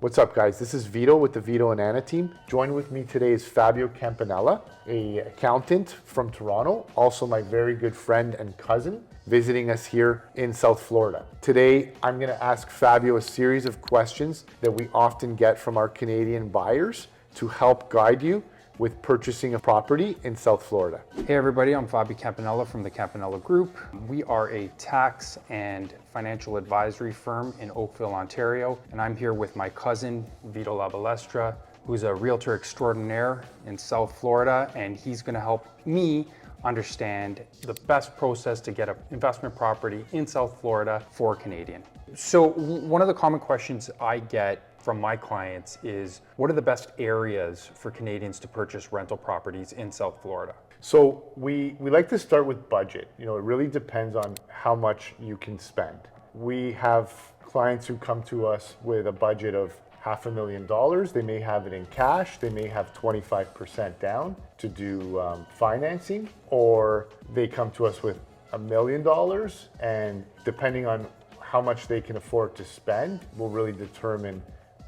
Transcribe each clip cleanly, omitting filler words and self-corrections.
What's up, guys? This is Vito with the Vito and Anna team. Joined with me today is Fabio Campanella, an accountant from Toronto, also my very good friend and cousin, visiting us here in South Florida. Today, I'm going to ask Fabio a series of questions that we often get from our Canadian buyers to help guide you with purchasing a property in South Florida. Hey everybody, I'm Fabio Campanella from the Campanella Group. We are a tax and financial advisory firm in Oakville, Ontario, and I'm here with my cousin, Vito Labalestra, who's a realtor extraordinaire in South Florida, and he's gonna help me understand the best process to get an investment property in South Florida for a Canadian. So one of the common questions I get from my clients is, what are the best areas for Canadians to purchase rental properties in South Florida? So we like to start with budget. It really depends on how much you can spend. We have clients who come to us with a budget of $500,000. They may have it in cash. They may have 25% down to do financing, or they come to us with $1 million, and depending on how much they can afford to spend will really determine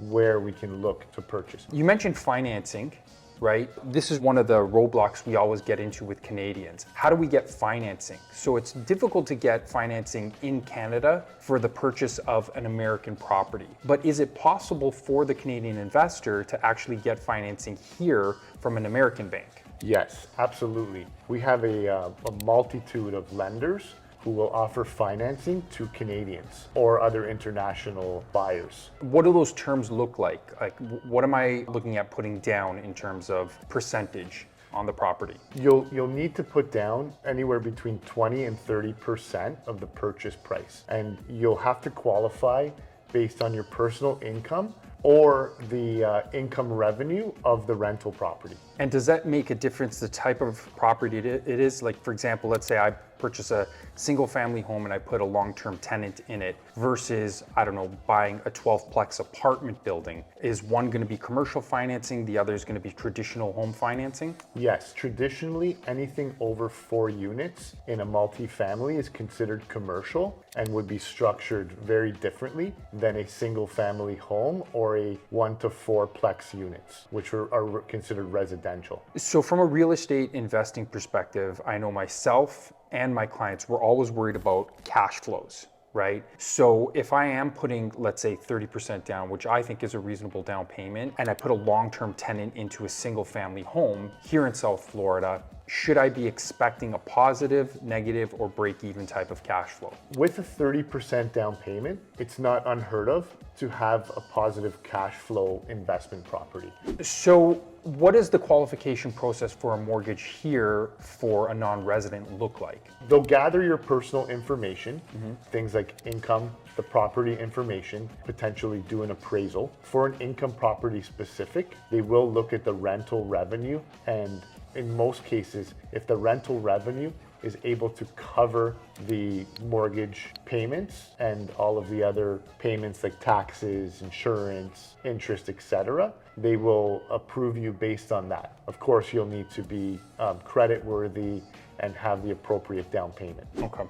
where we can look to purchase. You mentioned financing, right? This is one of the roadblocks we always get into with Canadians. How do we get financing? So it's difficult to get financing in Canada for the purchase of an American property. But is it possible for the Canadian investor to actually get financing here from an American bank? Yes, absolutely. We have a multitude of lenders who will offer financing to Canadians or other international buyers. What do those terms look like? Like, what am I looking at putting down in terms of percentage on the property? You'll need to put down anywhere between 20 and 30% of the purchase price, and you'll have to qualify based on your personal income or the income revenue of the rental property. And does that make a difference the type of property it is? Like, for example, let's say I purchase a single family home and I put a long-term tenant in it versus, I don't know, buying a 12-plex apartment building. Is one going to be commercial financing, the other is going to be traditional home financing? Yes, traditionally anything over 4 units in a multifamily is considered commercial and would be structured very differently than a single family home or a 1 to 4-plex units, which are considered residential. So from a real estate investing perspective, I know myself and my clients were always worried about cash flows, right? So if I am putting, let's say 30% down, which I think is a reasonable down payment, and I put a long-term tenant into a single family home here in South Florida, should I be expecting a positive, negative, or break-even type of cash flow? With a 30% down payment, it's not unheard of to have a positive cash flow investment property. So what does the qualification process for a mortgage here for a non-resident look like? They'll gather your personal information, things like income, the property information, potentially do an appraisal. For an income property specific, they will look at the rental revenue, and in most cases, if the rental revenue is able to cover the mortgage payments and all of the other payments like taxes, insurance, interest, etc., they will approve you based on that. Of course, you'll need to be credit worthy and have the appropriate down payment. Okay.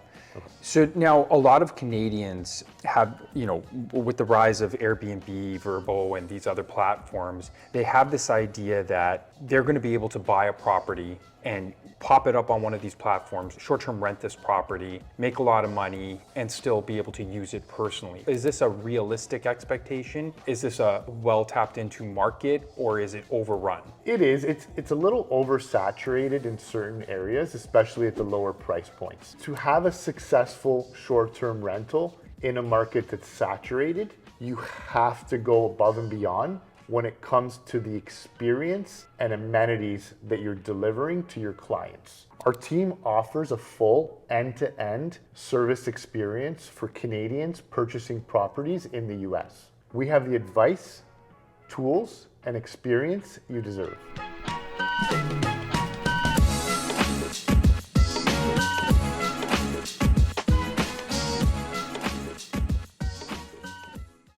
So now a lot of Canadians have, with the rise of Airbnb, Verbo, and these other platforms, they have this idea that they're going to be able to buy a property and pop it up on one of these platforms, short-term rent this property, make a lot of money, and still be able to use it personally. Is this a realistic expectation? Is this a well-tapped into market, or is it overrun? It is. It's a little oversaturated in certain areas, especially at the lower price points. To have a successful short-term rental in a market that's saturated, you have to go above and beyond when it comes to the experience and amenities that you're delivering to your clients. Our team offers a full end-to-end service experience for Canadians purchasing properties in the US. We have the advice, tools, and experience you deserve.